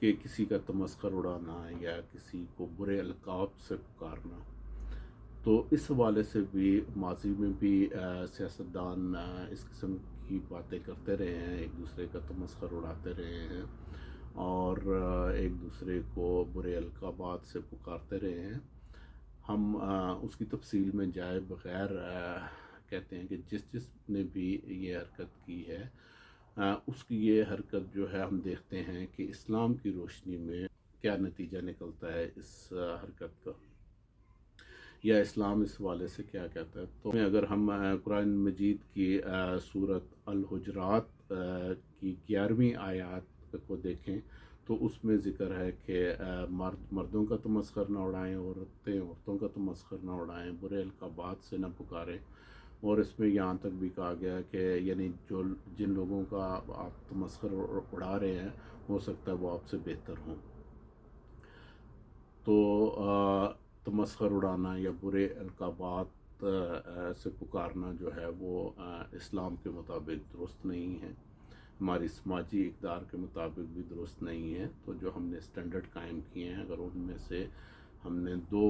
کہ کسی کا تمسخر اڑانا یا کسی کو برے القاب سے پکارنا. تو اس حوالے سے بھی ماضی میں بھی سیاستدان اس قسم کی باتیں کرتے رہے ہیں، ایک دوسرے کا تمسخر اڑاتے رہے ہیں اور ایک دوسرے کو برے القابات سے پکارتے رہے ہیں. ہم اس کی تفصیل میں جائے بغیر کہتے ہیں کہ جس نے بھی یہ حرکت کی ہے اس کی یہ حرکت جو ہے ہم دیکھتے ہیں کہ اسلام کی روشنی میں کیا نتیجہ نکلتا ہے اس حرکت کا، یا اسلام اس حوالے سے کیا کہتا ہے. تو اگر ہم قرآن مجید کی سورۃ الحجرات کی 11ویں آیات کو دیکھیں تو اس میں ذکر ہے کہ مردوں کا تمسخر نہ اڑائیں، عورتوں کا تمسخر نہ اڑائیں، برے القابات سے نہ پکاریں. اور اس میں یہاں تک بھی کہا گیا کہ یعنی جن لوگوں کا آپ تمسخر اڑا رہے ہیں ہو سکتا ہے وہ آپ سے بہتر ہوں. تو تمسخر اڑانا یا برے القابات سے پکارنا جو ہے وہ اسلام کے مطابق درست نہیں ہے، ہماری سماجی اقدار کے مطابق بھی درست نہیں ہے. تو جو ہم نے سٹینڈرڈ قائم کیے ہیں، اگر ان میں سے ہم نے 2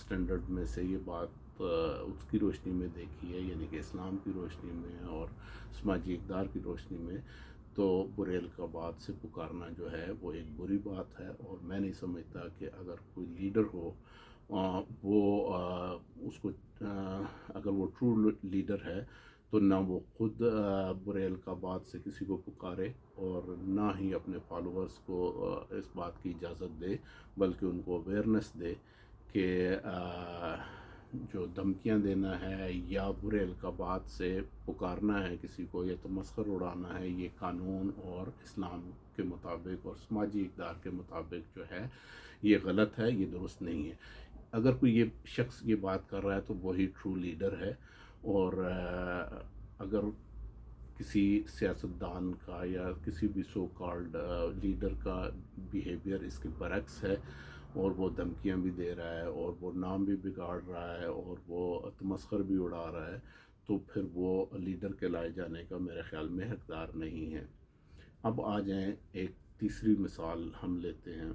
سٹینڈرڈ میں سے یہ بات اس کی روشنی میں دیکھی ہے، یعنی کہ اسلام کی روشنی میں اور سماجی اقدار کی روشنی میں، تو برے القابات سے پکارنا جو ہے وہ ایک بری بات ہے. اور میں نہیں سمجھتا کہ اگر کوئی لیڈر ہو وہ اس کو اگر وہ ٹرو لیڈر ہے تو نہ وہ خود برے القابات سے کسی کو پکارے اور نہ ہی اپنے فالوورز کو اس بات کی اجازت دے، بلکہ ان کو اویئرنیس دے کہ جو دھمکیاں دینا ہے یا برے القابات سے پکارنا ہے کسی کو یا تمسخر اڑانا ہے، یہ قانون اور اسلام کے مطابق اور سماجی اقدار کے مطابق جو ہے یہ غلط ہے، یہ درست نہیں ہے. اگر کوئی یہ شخص یہ بات کر رہا ہے تو وہی ٹرو لیڈر ہے. اور اگر کسی سیاستدان کا یا کسی بھی سو کالڈ لیڈر کا بیہیویئر اس کے برعکس ہے اور وہ دھمکیاں بھی دے رہا ہے اور وہ نام بھی بگاڑ رہا ہے اور وہ تمسخر بھی اڑا رہا ہے، تو پھر وہ لیڈر کہلائے جانے کا میرے خیال میں حقدار نہیں ہے. اب آ جائیں، ایک تیسری مثال ہم لیتے ہیں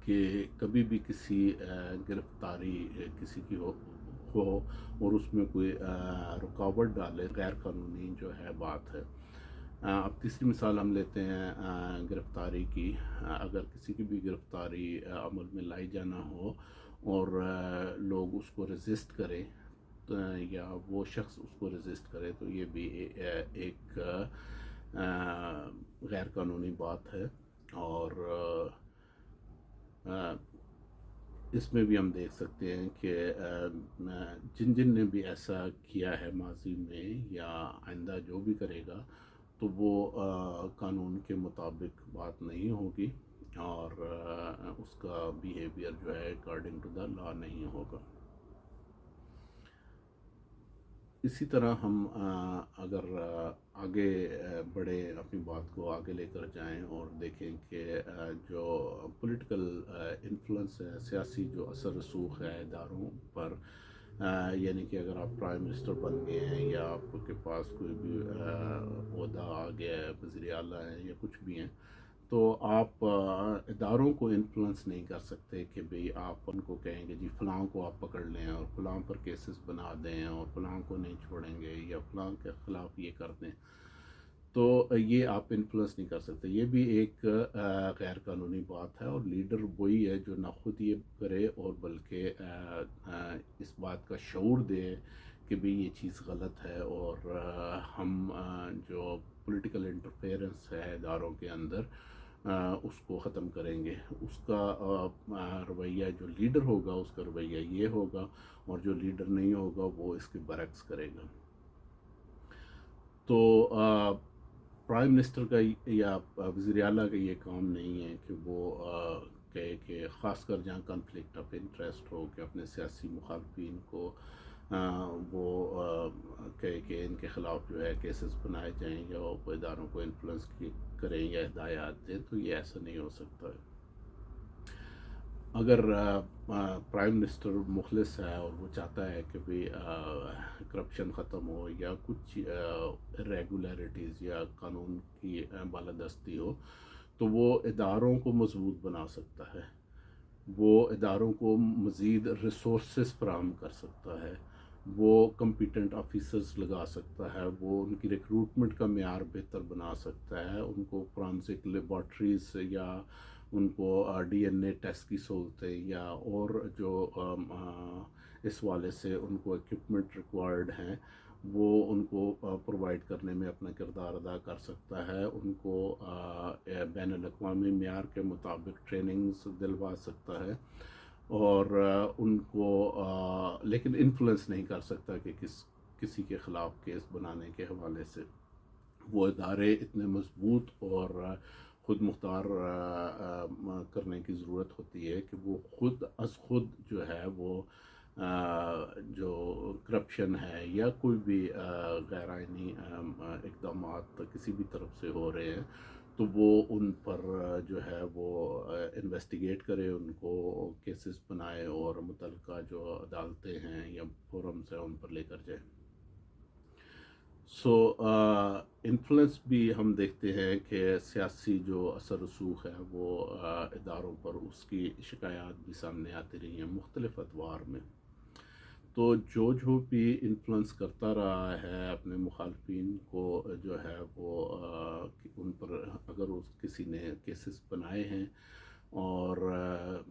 کہ کبھی بھی کسی گرفتاری کسی کی ہو اور اس میں کوئی رکاوٹ ڈالے، غیر قانونی جو ہے بات ہے. اب تیسری مثال ہم لیتے ہیں گرفتاری کی. اگر کسی کی بھی گرفتاری عمل میں لائی جانا ہو اور لوگ اس کو ریزسٹ کریں یا وہ شخص اس کو ریزسٹ کرے تو یہ بھی ایک غیر قانونی بات ہے. اور اس میں بھی ہم دیکھ سکتے ہیں کہ جن نے بھی ایسا کیا ہے ماضی میں یا آئندہ جو بھی کرے گا تو وہ قانون کے مطابق بات نہیں ہوگی اور اس کا بیہیویئر جو ہے اکارڈنگ ٹو دا لا نہیں ہوگا. اسی طرح ہم اگر آگے بڑھے، اپنی بات کو آگے لے کر جائیں اور دیکھیں کہ جو پولیٹیکل انفلوئنس ہے، سیاسی جو اثر رسوخ ہے اداروں پر، یعنی کہ اگر آپ پرائم منسٹر بن گئے ہیں یا آپ کے پاس کوئی بھی عہدہ آ گیا ہے، وزیر اعلیٰ ہیں یا کچھ بھی ہیں، تو آپ اداروں کو انفلوئنس نہیں کر سکتے کہ بھئی آپ ان کو کہیں گے جی فلاں کو آپ پکڑ لیں اور فلاں پر کیسز بنا دیں اور فلاں کو نہیں چھوڑیں گے یا فلاں کے خلاف یہ کر دیں. تو یہ آپ انفلوئنس نہیں کر سکتے. یہ بھی ایک غیر قانونی بات ہے. اور لیڈر وہی ہے جو نہ خود یہ کرے اور بلکہ اس بات کا شعور دے کہ بھی یہ چیز غلط ہے اور ہم جو پولیٹیکل انٹرفیئرنس ہے اداروں کے اندر اس کو ختم کریں گے. اس کا رویہ جو لیڈر ہوگا اس کا رویہ یہ ہوگا اور جو لیڈر نہیں ہوگا وہ اس کے برعکس کرے گا. تو پرائم منسٹر کا یا وزیر اعلیٰ کا یہ کام نہیں ہے کہ وہ کہے کہ خاص کر جہاں کنفلکٹ آف انٹرسٹ ہو کہ اپنے سیاسی مخالفین کو وہ کہے کہ ان کے خلاف جو ہے کیسز بنائے جائیں یا وہ اداروں کو انفلوئنس کریں یا ہدایات دیں. تو یہ ایسا نہیں ہو سکتا ہے. اگر پرائم منسٹر مخلص ہے اور وہ چاہتا ہے کہ بھی کرپشن ختم ہو یا کچھ ریگولیرٹیز یا قانون کی بالادستی ہو تو وہ اداروں کو مضبوط بنا سکتا ہے، وہ اداروں کو مزید ریسورسز فراہم کر سکتا ہے، وہ کمپیٹنٹ آفیسرز لگا سکتا ہے، وہ ان کی ریکروٹمنٹ کا معیار بہتر بنا سکتا ہے، ان کو فرانسک لیبارٹریز یا ان کو ڈی این اے ٹیسٹ کی سہولتیں یا اور جو اس والے سے ان کو ایکوپمنٹ ریکوائرڈ ہیں وہ ان کو پرووائڈ کرنے میں اپنا کردار ادا کر سکتا ہے، ان کو بین الاقوامی معیار کے مطابق ٹریننگز دلوا سکتا ہے، اور ان کو لیکن انفلوئنس نہیں کر سکتا کہ کسی کے خلاف کیس بنانے کے حوالے سے۔ وہ ادارے اتنے مضبوط اور خود مختار کرنے کی ضرورت ہوتی ہے کہ وہ خود از خود جو ہے وہ جو کرپشن ہے یا کوئی بھی غیر آئینی اقدامات کسی بھی طرف سے ہو رہے ہیں تو وہ ان پر جو ہے وہ انویسٹیگیٹ کرے، ان کو کیسز بنائے اور متعلقہ جو عدالتیں ہیں یا فورمز ہیں ان پر لے کر جائے۔ انفلوئنس بھی ہم دیکھتے ہیں کہ سیاسی جو اثر رسوخ ہے وہ اداروں پر اس کی شکایات بھی سامنے آتی رہی ہیں مختلف ادوار میں۔ تو جو بھی انفلوئنس کرتا رہا ہے اپنے مخالفین کو جو ہے وہ ان پر اگر کسی نے کیسز بنائے ہیں اور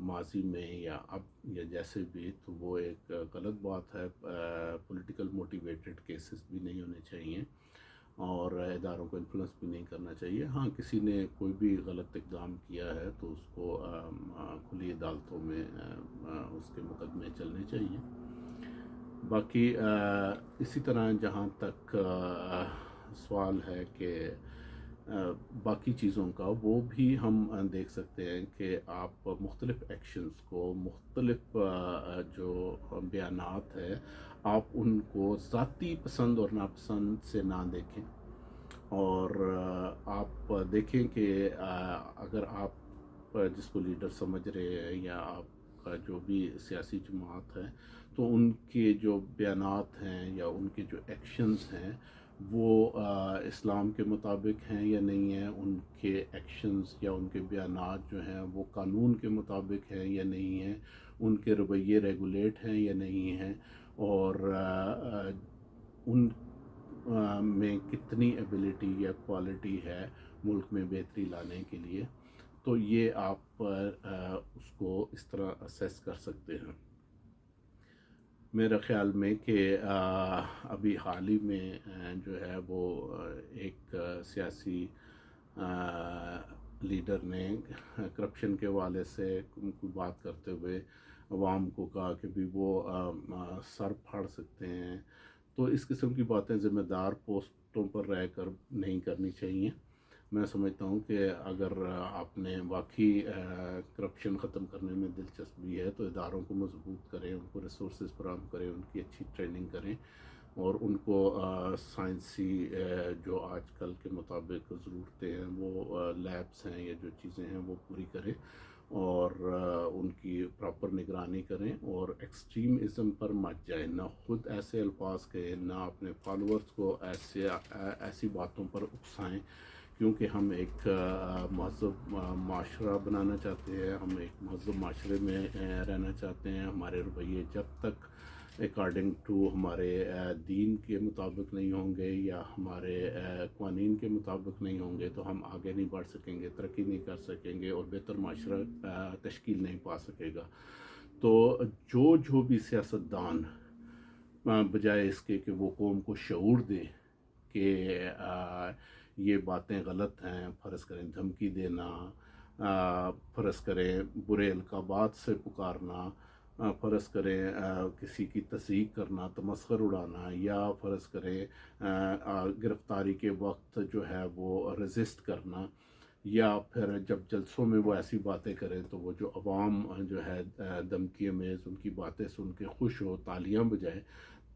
ماضی میں یا اب یا جیسے بھی، تو وہ ایک غلط بات ہے، پولیٹیکل موٹیویٹڈ کیسز بھی نہیں ہونے چاہیے اور اداروں کو انفلوئنس بھی نہیں کرنا چاہیے۔ ہاں کسی نے کوئی بھی غلط اقدام کیا ہے تو اس کو کھلی عدالتوں میں اس کے مقدمے چلنے چاہیے۔ باقی اسی طرح جہاں تک سوال ہے کہ باقی چیزوں کا، وہ بھی ہم دیکھ سکتے ہیں کہ آپ مختلف ایکشنز کو، مختلف جو بیانات ہے، آپ ان کو ذاتی پسند اور ناپسند سے نہ دیکھیں، اور آپ دیکھیں کہ اگر آپ جس کو لیڈر سمجھ رہے ہیں یا آپ کا جو بھی سیاسی جماعت ہے تو ان کے جو بیانات ہیں یا ان کے جو ایکشنز ہیں وہ اسلام کے مطابق ہیں یا نہیں ہیں، ان کے ایکشنز یا ان کے بیانات جو ہیں وہ قانون کے مطابق ہیں یا نہیں ہیں، ان کے رویے ریگولیٹ ہیں یا نہیں ہیں، اور ان میں کتنی ایبلٹی یا کوالٹی ہے ملک میں بہتری لانے کے لیے، تو یہ آپ اس کو اس طرح اسیس کر سکتے ہیں۔ میرا خیال میں کہ ابھی حال ہی میں جو ہے وہ ایک سیاسی لیڈر نے کرپشن کے حوالے سے کوئی بات کرتے ہوئے عوام کو کہا کہ بھی وہ سر پھاڑ سکتے ہیں، تو اس قسم کی باتیں ذمہ دار پوسٹوں پر رہ کر نہیں کرنی چاہیے۔ میں سمجھتا ہوں کہ اگر آپ نے واقعی کرپشن ختم کرنے میں دلچسپی ہے تو اداروں کو مضبوط کریں، ان کو ریسورسز فراہم کریں، ان کی اچھی ٹریننگ کریں اور ان کو سائنسی جو آج کل کے مطابق ضرورتیں ہیں وہ لیبس ہیں یا جو چیزیں ہیں وہ پوری کریں اور ان کی پراپر نگرانی کریں اور ایکسٹریمزم پر مت جائیں، نہ خود ایسے الفاظ کہیں، نہ اپنے فالورز کو ایسی باتوں پر اکسائیں، کیونکہ ہم ایک مہذب معاشرہ بنانا چاہتے ہیں، ہم ایک مہذب معاشرے میں رہنا چاہتے ہیں۔ ہمارے رویے جب تک اکارڈنگ ٹو ہمارے دین کے مطابق نہیں ہوں گے یا ہمارے قوانین کے مطابق نہیں ہوں گے تو ہم آگے نہیں بڑھ سکیں گے، ترقی نہیں کر سکیں گے اور بہتر معاشرہ تشکیل نہیں پا سکے گا۔ تو جو بھی سیاستدان بجائے اس کے کہ وہ قوم کو شعور دے کہ یہ باتیں غلط ہیں، فرض کریں دھمکی دینا، فرض کریں برے القابات سے پکارنا، فرض کریں کسی کی تصدیق کرنا، تمسخر اڑانا، یا فرض کریں گرفتاری کے وقت جو ہے وہ ریزسٹ کرنا، یا پھر جب جلسوں میں وہ ایسی باتیں کریں تو وہ جو عوام جو ہے دھمکی امیز ان کی باتیں سن کے خوش ہو، تالیاں بجائے،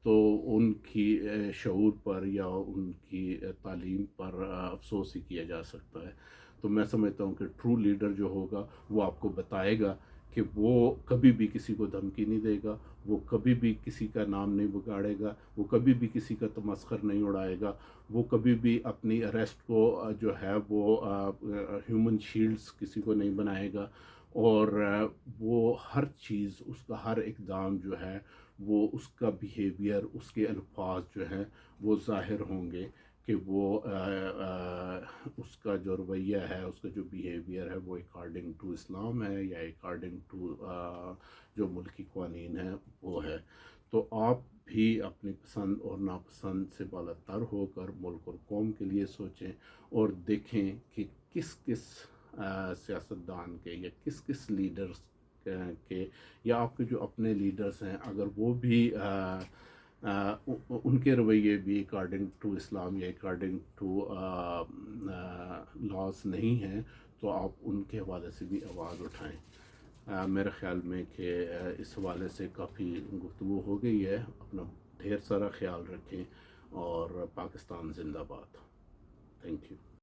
تو ان کی شعور پر یا ان کی تعلیم پر افسوس ہی کیا جا سکتا ہے۔ تو میں سمجھتا ہوں کہ ٹرو لیڈر جو ہوگا وہ آپ کو بتائے گا کہ وہ کبھی بھی کسی کو دھمکی نہیں دے گا، وہ کبھی بھی کسی کا نام نہیں بگاڑے گا، وہ کبھی بھی کسی کا تمسخر نہیں اڑائے گا، وہ کبھی بھی اپنی اریسٹ کو جو ہے وہ ہیومن شیلڈز کسی کو نہیں بنائے گا، اور وہ ہر چیز اس کا ہر اقدام جو ہے وہ اس کا بیہیویئر، اس کے الفاظ جو ہیں وہ ظاہر ہوں گے کہ وہ اس کا جو رویہ ہے، اس کا جو بیہیویئر ہے وہ اکارڈنگ ٹو اسلام ہے یا اکارڈنگ ٹو جو ملکی قوانین ہیں وہ ہے۔ تو آپ بھی اپنی پسند اور ناپسند سے بالاتر ہو کر ملک اور قوم کے لیے سوچیں، اور دیکھیں کہ کس کس سیاستدان کے یا کس کس لیڈرز کے یا آپ کے جو اپنے لیڈرز ہیں اگر وہ بھی ان کے رویے بھی اکارڈنگ ٹو اسلام یا اکارڈنگ ٹو لاز نہیں ہیں، تو آپ ان کے حوالے سے بھی آواز اٹھائیں۔ میرے خیال میں کہ اس حوالے سے کافی گفتگو ہو گئی ہے۔ اپنا ڈھیر سارا خیال رکھیں، اور پاکستان زندہ باد۔ Thank you.